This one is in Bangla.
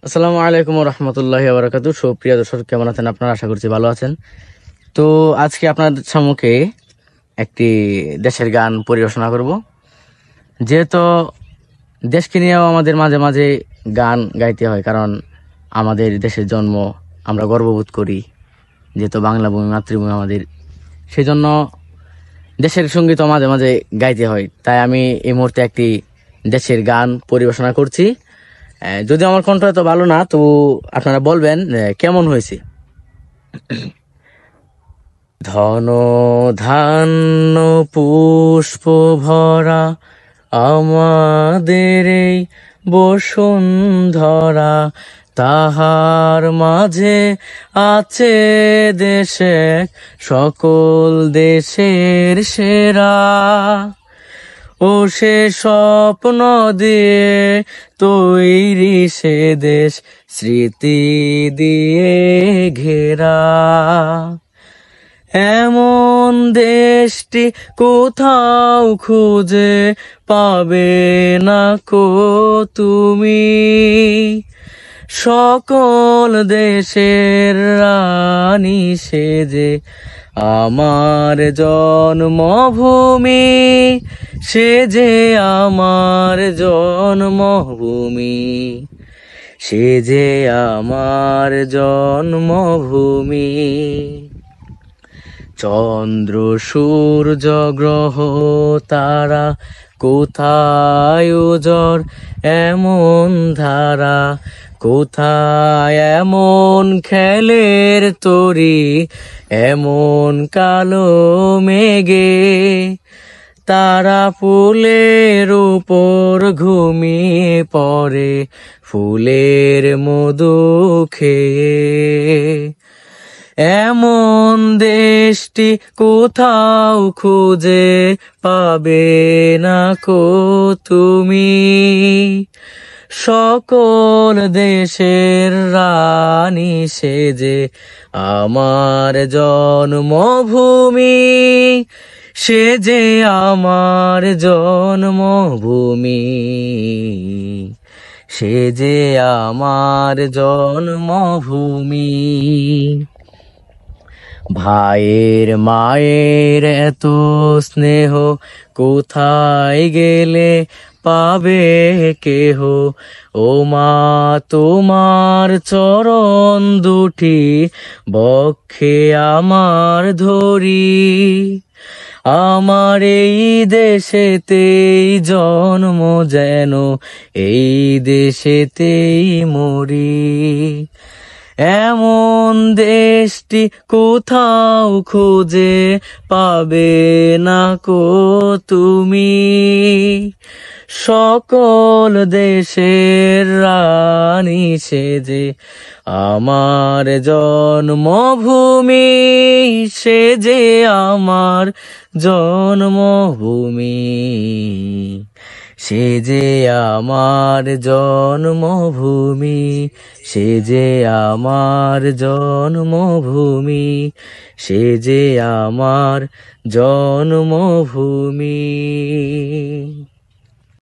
আসসালামু আলাইকুম রহমতুল্লাহি বারাকাতু। সুপ্রিয় দর্শক, কেমন আছেন আপনারা? আশা করছি ভালো আছেন। তো আজকে আপনাদের সম্মুখে একটি দেশের গান পরিবেশনা করব। যেহেতু দেশকে নিয়েও আমাদের মাঝে মাঝে গান গাইতে হয়, কারণ আমাদের দেশের জন্ম, আমরা গর্ববোধ করি যেহেতু বাংলা ভূমি মাতৃভূমি আমাদের, সেই জন্য দেশের সঙ্গীতও মাঝে মাঝে গাইতে হয়। তাই আমি এই মুহূর্তে একটি দেশের গান পরিবেশনা করছি। যদি আমার কণ্ঠ এত ভালো না, তো আপনারা বলবেন কেমন হয়েছে। ধন ধান্য পুষ্প ভরা আমাদের এই বসুন্ধরা, তাহার মাঝে আছে দেশে সকল দেশের সেরা। ও সে স্বপ্ন দিয়ে তৈরি সে দেশ, স্মৃতি দিয়ে ঘেরা। এমন দেশটি কোথাও খুঁজে পাবে না কো তুমি, সকল দেশের রানী সেজে আমার জন্মভূমি, সে যে আমার জন্মভূমি, সে যে আমার জন্মভূমি। চন্দ্র সূর্য গ্রহ তারা কোথায় উজর এমন ধারা, কোথায় এমন খেলের তরি, এমন কালো মেঘে তারা ফুলের উপর ঘুমিয়ে পড়ে, ফুলের মধু খেয়ে। এমন দেশটি কোথাও খুঁজে পাবে না কো তুমি, সকল দেশের রানী সেজে আমার জন্মভূমি, সে যে আমার জন্মভূমি, সে যে আমার জন্মভূমি। ভাইয়ের মায়ের এত স্নেহ কোথায় গেলে পাবে কেহ, ও মা তোমার চরণ দুটি বক্ষে আমার ধরি। আমার এই দেশেতেই জন্ম যেন এই দেশেতেই মরি। এমন দেশটি কোথাও খুঁজে পাবে না কো তুমি, সকল দেশের রানী সেজে আমার জন্মভূমি, সে যে আমার জন্মভূমি, সে যে আমার জন্মভূমি, সে যে আমার জন্মভূমি, সে যে আমার জন্মভূমি।